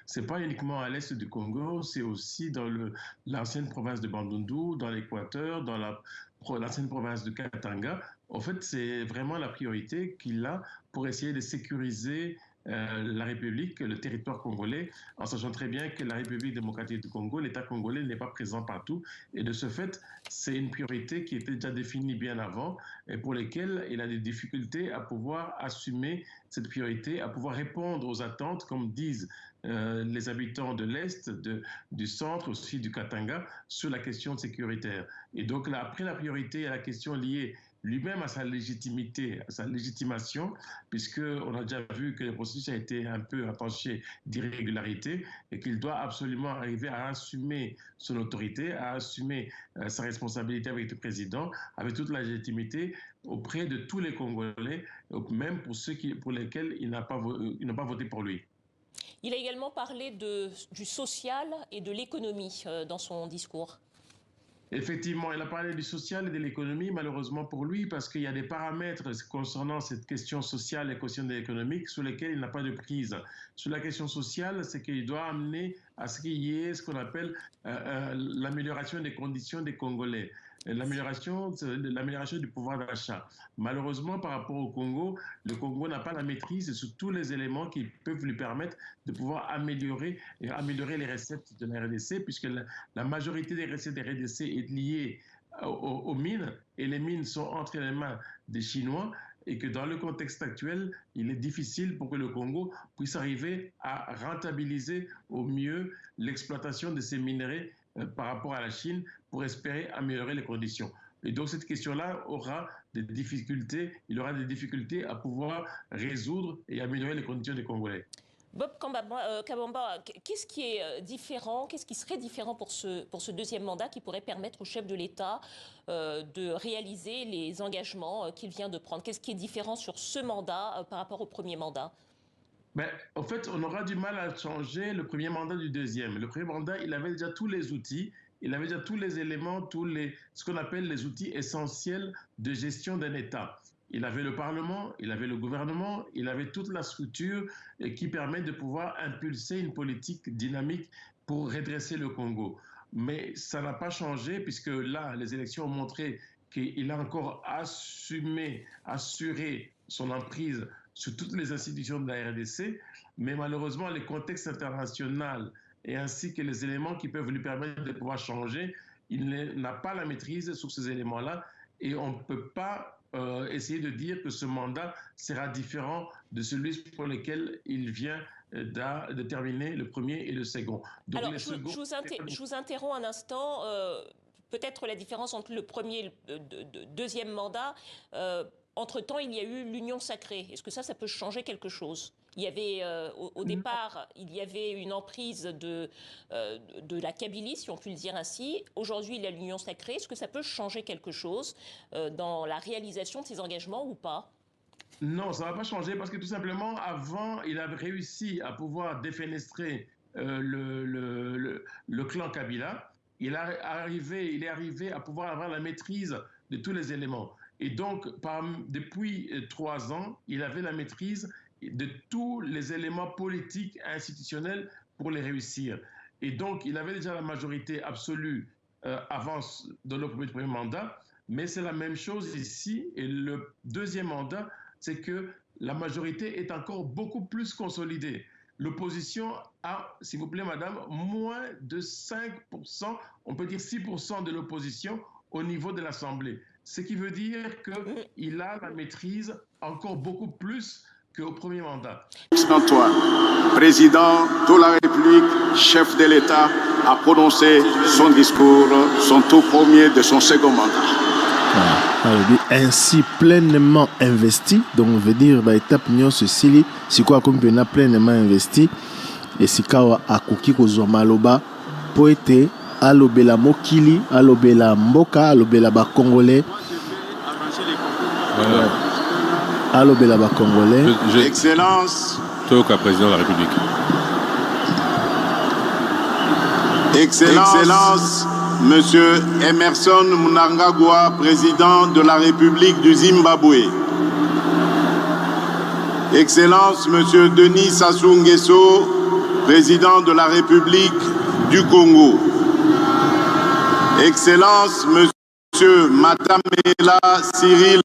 C'est pas uniquement à l'est du Congo, c'est aussi dans l'ancienne province de Bandundu, dans l'Équateur, dans l'ancienne province de Katanga. En fait, c'est vraiment la priorité qu'il a pour essayer de sécuriser la République, le territoire congolais, en sachant très bien que la République démocratique du Congo, l'État congolais n'est pas présent partout. Et de ce fait, c'est une priorité qui était déjà définie bien avant et pour lesquelles il a des difficultés à pouvoir assumer cette priorité, à pouvoir répondre aux attentes, comme disent les habitants de l'Est, du centre, aussi du Katanga, sur la question sécuritaire. Et donc, là, après la priorité à la question liée lui-même à sa légitimité, à sa légitimation, puisqu'on a déjà vu que le processus a été un peu entaché d'irrégularité et qu'il doit absolument arriver à assumer son autorité, à assumer sa responsabilité avec le président, avec toute la légitimité auprès de tous les Congolais, même pour ceux pour lesquels ils n'ont pas voté pour lui. Il a également parlé du social et de l'économie dans son discours. Effectivement, il a parlé du social et de l'économie, malheureusement pour lui, parce qu'il y a des paramètres concernant cette question sociale et question économique sur lesquels il n'a pas de prise. Sur la question sociale, c'est qu'il doit amener à ce qu'il y ait ce qu'on appelle l'amélioration des conditions des Congolais. L'amélioration du pouvoir d'achat. Malheureusement, par rapport au Congo, le Congo n'a pas la maîtrise sur tous les éléments qui peuvent lui permettre de pouvoir améliorer les recettes de la RDC, puisque la majorité des recettes de la RDC est liée aux mines, et les mines sont entre les mains des Chinois, et que dans le contexte actuel, il est difficile pour que le Congo puisse arriver à rentabiliser au mieux l'exploitation de ces minerais par rapport à la Chine pour espérer améliorer les conditions. Et donc cette question-là aura des difficultés, il aura des difficultés à pouvoir résoudre et améliorer les conditions des Congolais. Bob Kabamba, qu'est-ce qui est différent, qu'est-ce qui serait différent pour ce deuxième mandat qui pourrait permettre au chef de l'État de réaliser les engagements qu'il vient de prendre? Qu'est-ce qui est différent sur ce mandat par rapport au premier mandat? En fait, on aura du mal à changer le premier mandat du deuxième. Le premier mandat, il avait déjà tous les outils, il avait déjà tous les éléments, ce qu'on appelle les outils essentiels de gestion d'un État. Il avait le Parlement, il avait le gouvernement, il avait toute la structure qui permet de pouvoir impulser une politique dynamique pour redresser le Congo. Mais ça n'a pas changé puisque là, les élections ont montré qu'il a encore assuré son emprise sur toutes les institutions de la RDC, mais malheureusement, les contextes internationaux et ainsi que les éléments qui peuvent lui permettre de pouvoir changer, il n'a pas la maîtrise sur ces éléments-là et on ne peut pas essayer de dire que ce mandat sera différent de celui pour lequel il vient de terminer le premier et le second. Donc, alors, je vous interromps un instant. Peut-être la différence entre le premier et le deuxième mandat. Entre-temps, il y a eu l'union sacrée. Est-ce que ça peut changer quelque chose? Il y avait, au départ, il y avait une emprise de la Kabylie, si on peut le dire ainsi. Aujourd'hui, il y a l'union sacrée. Est-ce que ça peut changer quelque chose dans la réalisation de ces engagements ou pas? Non, ça ne va pas changer parce que tout simplement, avant, il avait réussi à pouvoir défenestrer le clan Kabila. Il est arrivé à pouvoir avoir la maîtrise de tous les éléments. Et donc, depuis 3 ans, il avait la maîtrise de tous les éléments politiques et institutionnels pour les réussir. Et donc, il avait déjà la majorité absolue avant dans le premier mandat, mais c'est la même chose ici. Et le deuxième mandat, c'est que la majorité est encore beaucoup plus consolidée. L'opposition a, s'il vous plaît, madame, moins de 5%, on peut dire 6% de l'opposition au niveau de l'Assemblée. Ce qui veut dire qu'il a la maîtrise encore beaucoup plus qu'au premier mandat. Antoine, président de la République, chef de l'État, a prononcé son discours, son tout premier de son second mandat. Ainsi pleinement investi, donc on veut dire étape nyo ceci, si quoi comme pleinement investi, et si kawa akuki kozwa maloba poete alobela mokili, alobela mboka, alobela ba congolais. Alobela ba congolais. Excellence. Toka, président de la République. Excellence. Monsieur Emerson Mnangagwa, président de la République du Zimbabwe. Excellence, Monsieur Denis Sassou Nguesso, président de la République du Congo. Excellences, Monsieur Matamela Cyril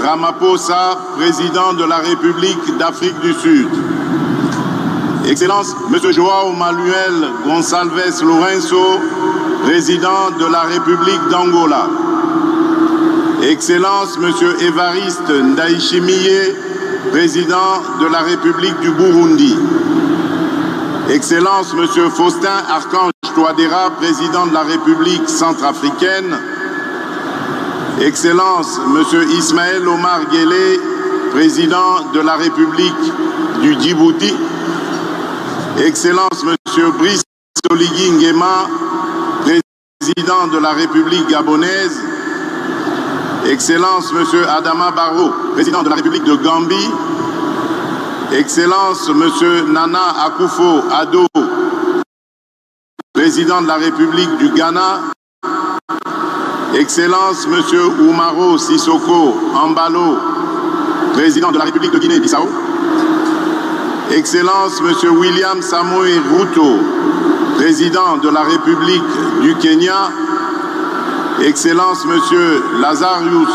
Ramaphosa, président de la République d'Afrique du Sud. Excellences, Monsieur João Manuel Gonçalves Lourenço, président de la République d'Angola. Excellences, Monsieur Évariste Ndayishimiye, président de la République du Burundi. Excellences, Monsieur Faustin Archange Touadéra, président de la République centrafricaine. Excellences, Monsieur Ismaël Omar Guelleh, président de la République du Djibouti. Excellences, Monsieur Brice Oligui Nguema, président de la République gabonaise. Excellences, Monsieur Adama Barrow, président de la République de Gambie. Excellences, Monsieur Nana Akufo-Addo, président de la République du Ghana. Excellences, Monsieur Umaro Sissoko Ambalo, président de la République de Guinée-Bissau. Excellences, Monsieur William Samoei Ruto, président de la République du Kenya. Excellences, Monsieur Lazarus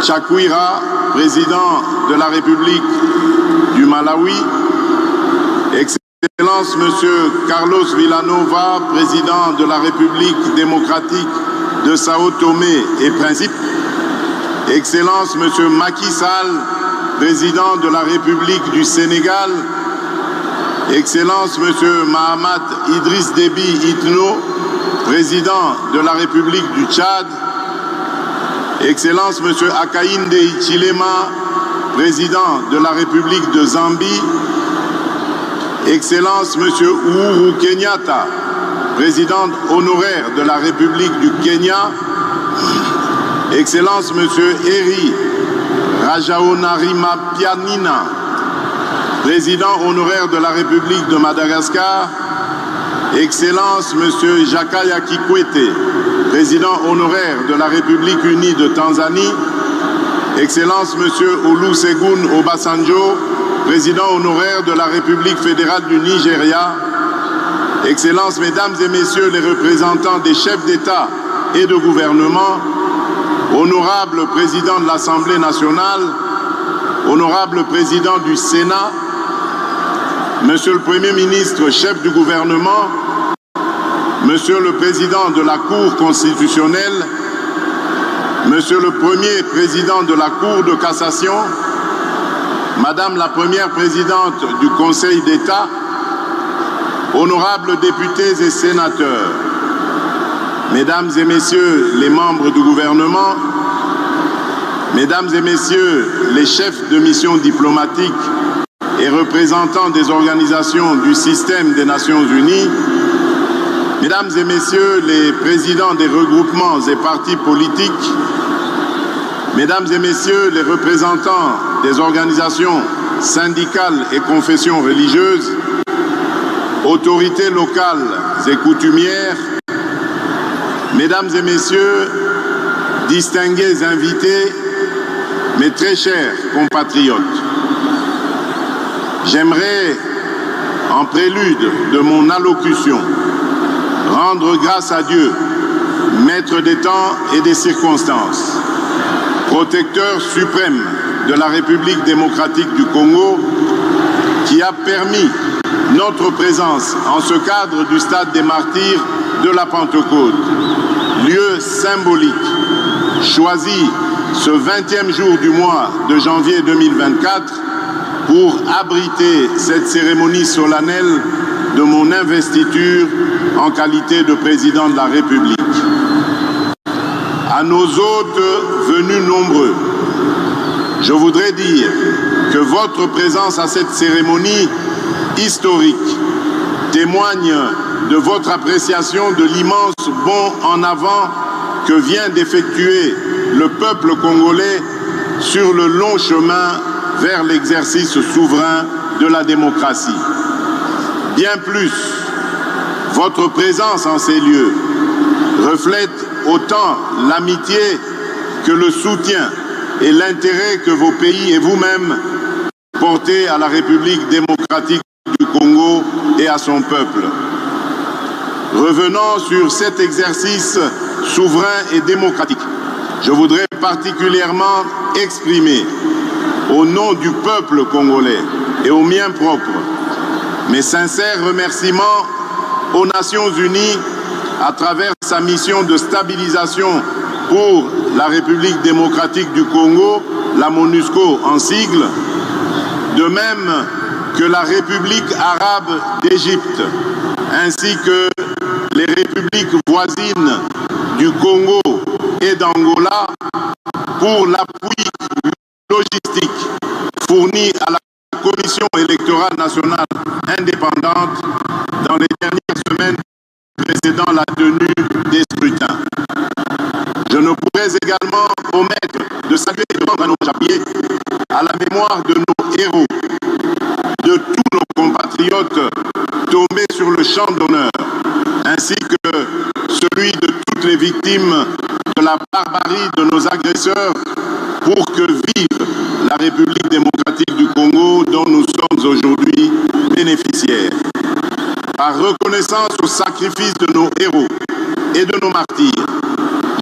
Chakwera, président de la République du Malawi. Excellences, Monsieur Carlos Villanova, président de la République démocratique de Sao Tomé et Principe. Excellences, Monsieur Macky Sall, président de la République du Sénégal. Excellences, Monsieur Mahamat Idriss Déby Itno, président de la République du Tchad. Excellences, Monsieur Hakainde Hichilema, président de la République de Zambie. Excellences, Monsieur Uhuru Kenyatta, président honoraire de la République du Kenya. Excellences, Monsieur Eri Rajaonarimampianina, président honoraire de la République de Madagascar. Excellences, Monsieur Jakaya Kikwete, président honoraire de la République unie de Tanzanie. Excellences, Monsieur Olusegun Obasanjo, président honoraire de la République fédérale du Nigeria. Excellences, Mesdames et Messieurs les représentants des chefs d'État et de gouvernement, honorable président de l'Assemblée nationale, honorable président du Sénat, Monsieur le Premier ministre, chef du gouvernement, Monsieur le Président de la Cour constitutionnelle, Monsieur le Premier Président de la Cour de cassation, Madame la Première Présidente du Conseil d'État, honorables députés et sénateurs, Mesdames et Messieurs les membres du gouvernement, Mesdames et Messieurs les chefs de mission diplomatique et représentants des organisations du système des Nations Unies, Mesdames et Messieurs les présidents des regroupements et partis politiques, Mesdames et Messieurs les représentants des organisations syndicales et confessions religieuses, autorités locales et coutumières, Mesdames et Messieurs, distingués invités, mes très chers compatriotes, j'aimerais, en prélude de mon allocution, rendre grâce à Dieu, maître des temps et des circonstances, protecteur suprême de la République démocratique du Congo, qui a permis notre présence en ce cadre du stade des martyrs de la Pentecôte, lieu symbolique, choisi ce 20e jour du mois de janvier 2024 pour abriter cette cérémonie solennelle de mon investiture en qualité de président de la République. À nos hôtes venus nombreux, je voudrais dire que votre présence à cette cérémonie historique témoigne de votre appréciation de l'immense bond en avant que vient d'effectuer le peuple congolais sur le long chemin vers l'exercice souverain de la démocratie. Bien plus, votre présence en ces lieux reflète autant l'amitié que le soutien et l'intérêt que vos pays et vous-même portez à la République démocratique du Congo et à son peuple. Revenons sur cet exercice souverain et démocratique. Je voudrais particulièrement exprimer, au nom du peuple congolais et au mien propre, mes sincères remerciements aux Nations Unies à travers sa mission de stabilisation pour la République démocratique du Congo, la MONUSCO en sigle, de même que la République arabe d'Égypte, ainsi que les républiques voisines du Congo et d'Angola pour l'appui logistique fourni à la Commission électorale nationale indépendante dans les dernières semaines précédant la tenue des scrutins. Je ne pourrais également omettre de saluer et de rendre un hommage appuyé à la mémoire de nos héros, de tous nos compatriotes tombés sur le champ d'honneur, ainsi que celui de toutes les victimes de la barbarie de nos agresseurs pour que vive la République démocratique du Congo dont nous sommes aujourd'hui bénéficiaires. Par reconnaissance au sacrifice de nos héros et de nos martyrs,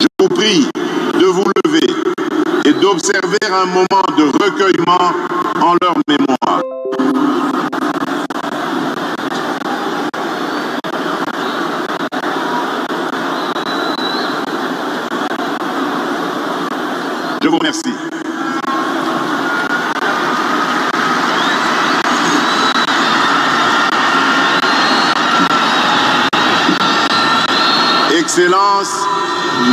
je vous prie de vous lever et d'observer un moment de recueillement en leur mémoire. Je vous remercie. Excellences,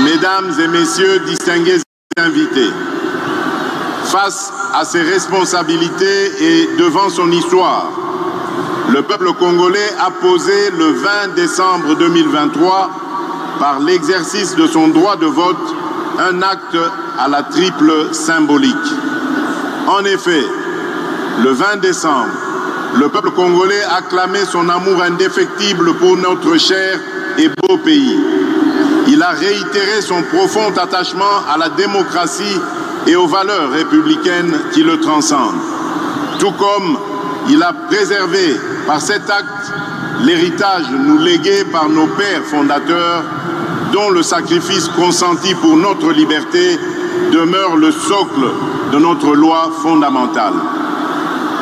Mesdames et Messieurs, distingués invités, face à ses responsabilités et devant son histoire, le peuple congolais a posé le 20 décembre 2023, par l'exercice de son droit de vote, un acte à la triple symbolique. En effet, le 20 décembre, le peuple congolais a clamé son amour indéfectible pour notre cher et beau pays. Il a réitéré son profond attachement à la démocratie et aux valeurs républicaines qui le transcendent. Tout comme il a préservé par cet acte l'héritage nous légué par nos pères fondateurs, dont le sacrifice consenti pour notre liberté demeure le socle de notre loi fondamentale.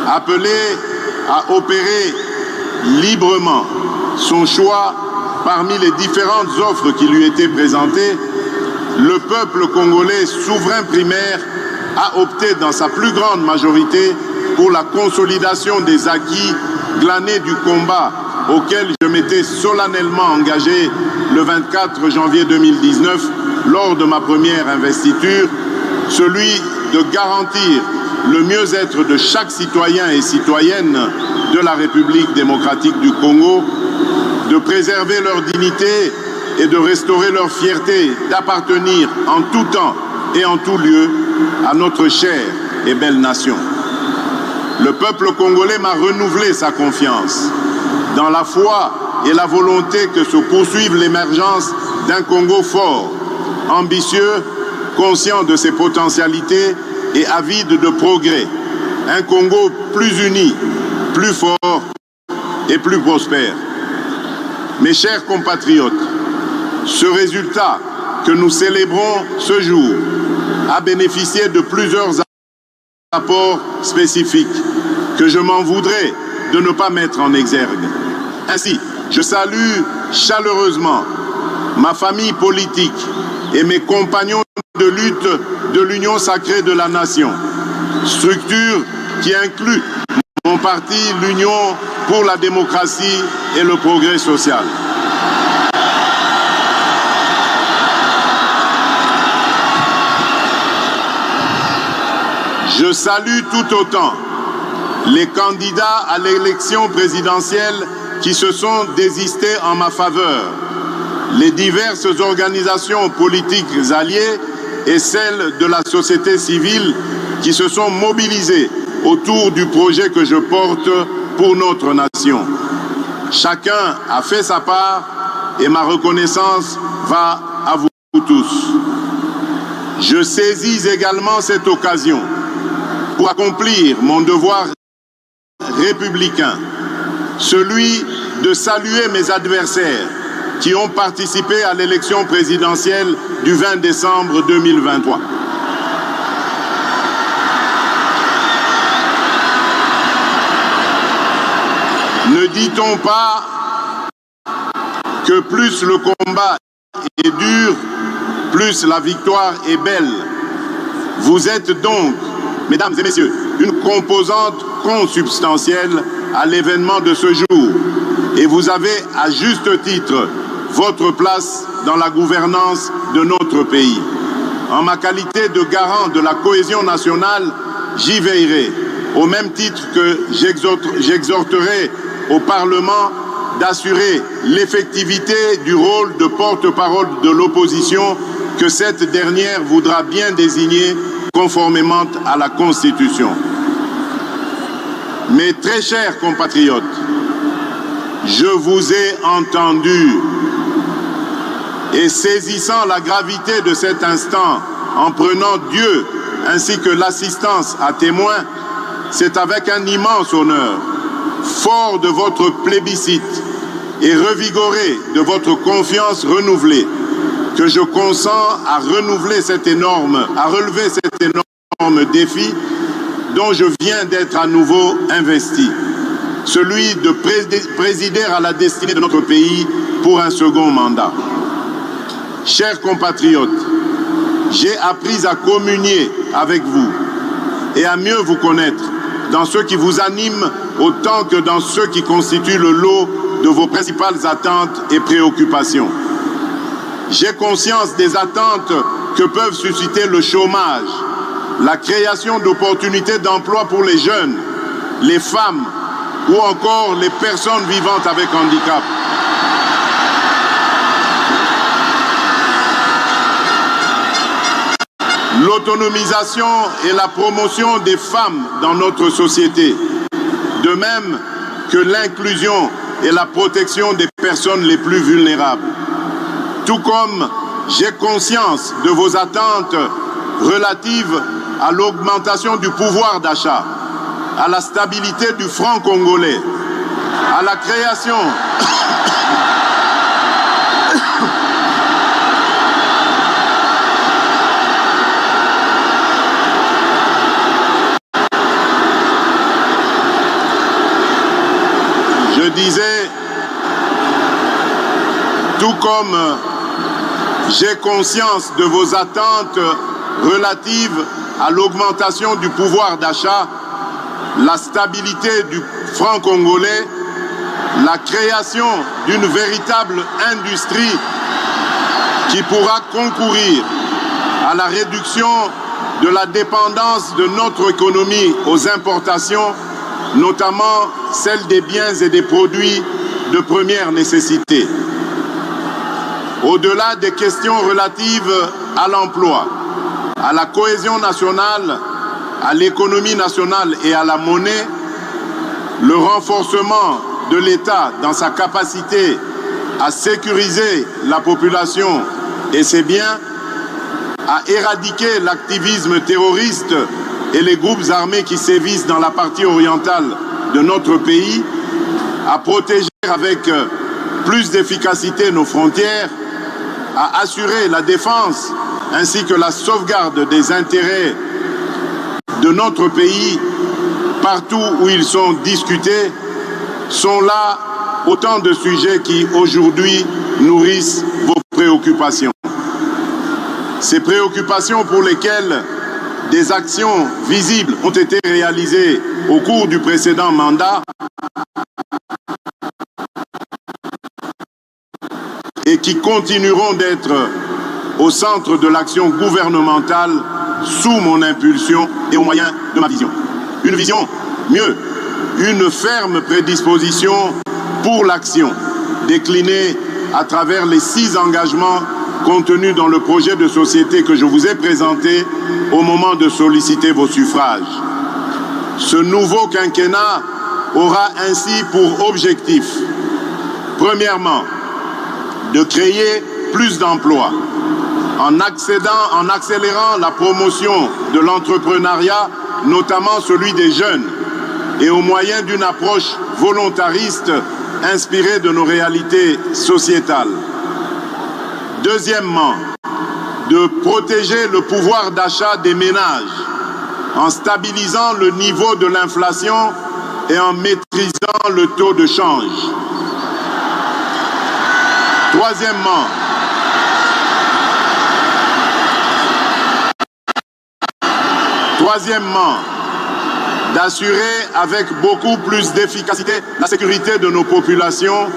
Appelé à opérer librement son choix parmi les différentes offres qui lui étaient présentées, le peuple congolais souverain primaire a opté dans sa plus grande majorité pour la consolidation des acquis glanés du combat auquel je m'étais solennellement engagé le 24 janvier 2019 lors de ma première investiture, celui de garantir le mieux-être de chaque citoyen et citoyenne de la République démocratique du Congo, de préserver leur dignité et de restaurer leur fierté d'appartenir en tout temps et en tout lieu à notre chère et belle nation. Le peuple congolais m'a renouvelé sa confiance dans la foi et la volonté que se poursuive l'émergence d'un Congo fort, ambitieux, conscient de ses potentialités et avide de progrès. Un Congo plus uni, plus fort et plus prospère. Mes chers compatriotes, ce résultat que nous célébrons ce jour a bénéficié de plusieurs apports spécifiques que je m'en voudrais de ne pas mettre en exergue. Ainsi, je salue chaleureusement ma famille politique et mes compagnons de lutte de l'Union sacrée de la Nation, structure qui inclut mon parti, l'Union pour la démocratie et le progrès social. Je salue tout autant les candidats à l'élection présidentielle qui se sont désistés en ma faveur, les diverses organisations politiques alliées et celles de la société civile qui se sont mobilisées autour du projet que je porte pour notre nation. Chacun a fait sa part et ma reconnaissance va à vous tous. Je saisis également cette occasion pour accomplir mon devoir républicain celui de saluer mes adversaires qui ont participé à l'élection présidentielle du 20 décembre 2023. Ne dit-on pas que plus le combat est dur, plus la victoire est belle? Vous êtes donc, mesdames et messieurs, une composante consubstantielle à l'événement de ce jour. Et vous avez, à juste titre, votre place dans la gouvernance de notre pays. En ma qualité de garant de la cohésion nationale, j'y veillerai, au même titre que j'exhorterai au Parlement d'assurer l'effectivité du rôle de porte-parole de l'opposition que cette dernière voudra bien désigner conformément à la Constitution. Mes très chers compatriotes, je vous ai entendu et saisissant la gravité de cet instant, en prenant Dieu ainsi que l'assistance à témoin, c'est avec un immense honneur, fort de votre plébiscite et revigoré de votre confiance renouvelée, que je consens à relever cet énorme défi dont je viens d'être à nouveau investi, celui de présider à la destinée de notre pays pour un second mandat. Chers compatriotes, j'ai appris à communier avec vous et à mieux vous connaître dans ce qui vous anime autant que dans ceux qui constituent le lot de vos principales attentes et préoccupations. J'ai conscience des attentes que peuvent susciter le chômage, la création d'opportunités d'emploi pour les jeunes, les femmes ou encore les personnes vivantes avec handicap. L'autonomisation et la promotion des femmes dans notre société, de même que l'inclusion et la protection des personnes les plus vulnérables. Tout comme j'ai conscience de vos attentes relatives à l'augmentation du pouvoir d'achat, à la stabilité du franc congolais, à la création Je disais, tout comme j'ai conscience de vos attentes relatives à l'augmentation du pouvoir d'achat, la stabilité du franc congolais, la création d'une véritable industrie qui pourra concourir à la réduction de la dépendance de notre économie aux importations, notamment celle des biens et des produits de première nécessité. Au-delà des questions relatives à l'emploi, à la cohésion nationale, à l'économie nationale et à la monnaie, le renforcement de l'État dans sa capacité à sécuriser la population et ses biens, à éradiquer l'activisme terroriste et les groupes armés qui sévissent dans la partie orientale de notre pays, à protéger avec plus d'efficacité nos frontières, à assurer la défense ainsi que la sauvegarde des intérêts de notre pays partout où ils sont discutés, sont là autant de sujets qui aujourd'hui nourrissent vos préoccupations. Ces préoccupations pour lesquelles des actions visibles ont été réalisées au cours du précédent mandat et qui continueront d'être au centre de l'action gouvernementale sous mon impulsion et au moyen de ma vision. Une vision, mieux, une ferme prédisposition pour l'action, déclinée à travers les 6 engagements contenus dans le projet de société que je vous ai présenté au moment de solliciter vos suffrages. Ce nouveau quinquennat aura ainsi pour objectif, premièrement, de créer plus d'emplois en accélérant la promotion de l'entrepreneuriat, notamment celui des jeunes, et au moyen d'une approche volontariste inspirée de nos réalités sociétales. Deuxièmement, de protéger le pouvoir d'achat des ménages en stabilisant le niveau de l'inflation et en maîtrisant le taux de change. Troisièmement, d'assurer avec beaucoup plus d'efficacité la sécurité de nos populations,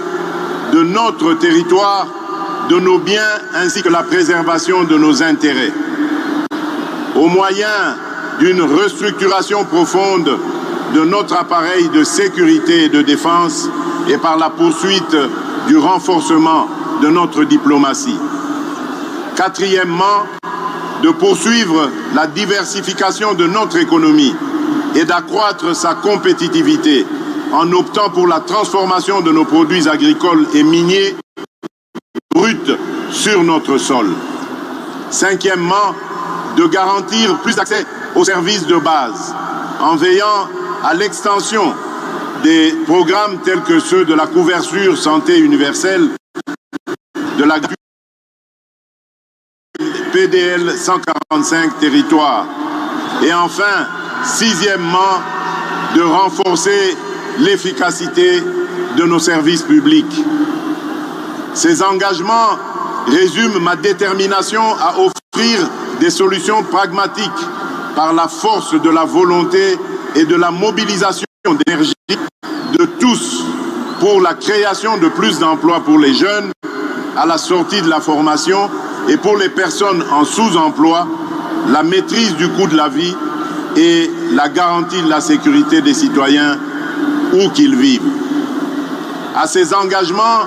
de notre territoire, de nos biens ainsi que la préservation de nos intérêts. Au moyen d'une restructuration profonde de notre appareil de sécurité et de défense et par la poursuite du renforcement de notre diplomatie. Quatrièmement, de poursuivre la diversification de notre économie et d'accroître sa compétitivité en optant pour la transformation de nos produits agricoles et miniers bruts sur notre sol. Cinquièmement, de garantir plus d'accès aux services de base en veillant à l'extension des programmes tels que ceux de la couverture santé universelle, de la PDL 145 territoires. Et enfin, sixièmement, de renforcer l'efficacité de nos services publics. Ces engagements résument ma détermination à offrir des solutions pragmatiques par la force de la volonté et de la mobilisation d'énergie de tous pour la création de plus d'emplois pour les jeunes à la sortie de la formation et pour les personnes en sous-emploi, la maîtrise du coût de la vie et la garantie de la sécurité des citoyens où qu'ils vivent. À ces engagements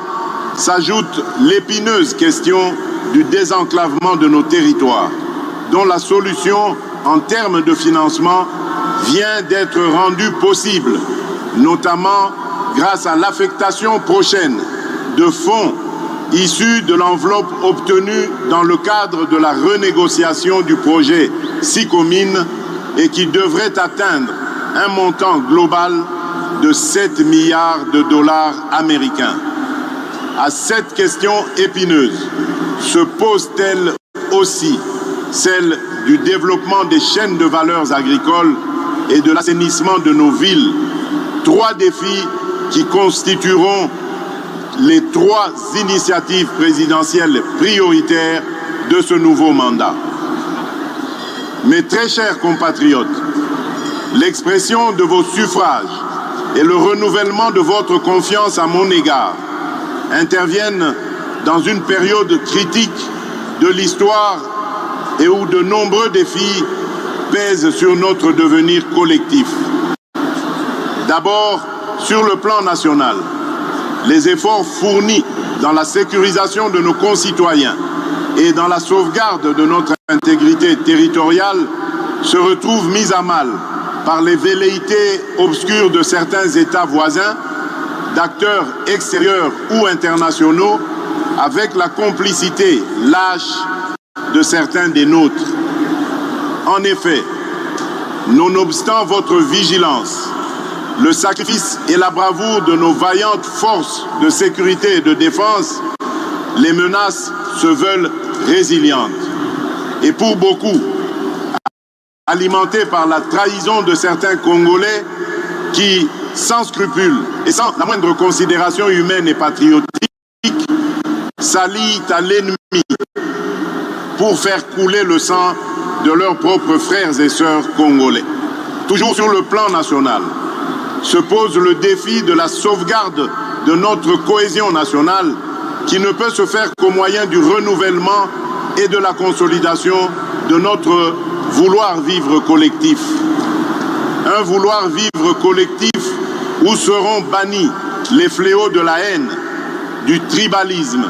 s'ajoute l'épineuse question du désenclavement de nos territoires, dont la solution en termes de financement vient d'être rendue possible, notamment grâce à l'affectation prochaine de fonds issus de l'enveloppe obtenue dans le cadre de la renégociation du projet SICOMINE et qui devrait atteindre un montant global de 7 milliards de dollars américains. À cette question épineuse se pose-t-elle aussi celle du développement des chaînes de valeurs agricoles et de l'assainissement de nos villes, trois défis qui constitueront les trois initiatives présidentielles prioritaires de ce nouveau mandat. Mes très chers compatriotes, l'expression de vos suffrages et le renouvellement de votre confiance à mon égard interviennent dans une période critique de l'histoire et où de nombreux défis pèsent sur notre devenir collectif. D'abord, sur le plan national, les efforts fournis dans la sécurisation de nos concitoyens et dans la sauvegarde de notre intégrité territoriale se retrouvent mis à mal par les velléités obscures de certains États voisins, d'acteurs extérieurs ou internationaux, avec la complicité lâche de certains des nôtres. En effet, nonobstant votre vigilance, le sacrifice et la bravoure de nos vaillantes forces de sécurité et de défense, les menaces se veulent résilientes. Et pour beaucoup, alimentées par la trahison de certains Congolais qui, sans scrupules et sans la moindre considération humaine et patriotique, s'allient à l'ennemi pour faire couler le sang de leurs propres frères et sœurs congolais. Toujours sur le plan national, se pose le défi de la sauvegarde de notre cohésion nationale qui ne peut se faire qu'au moyen du renouvellement et de la consolidation de notre vouloir vivre collectif. Un vouloir vivre collectif où seront bannis les fléaux de la haine, du tribalisme,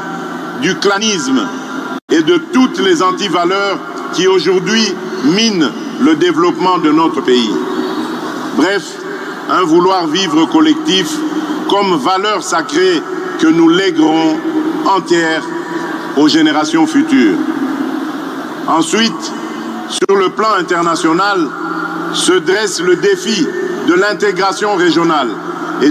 du clanisme et de toutes les antivaleurs qui aujourd'hui minent le développement de notre pays. Bref, un vouloir vivre collectif comme valeur sacrée que nous léguerons entière aux générations futures. Ensuite, sur le plan international, se dresse le défi de l'intégration régionale.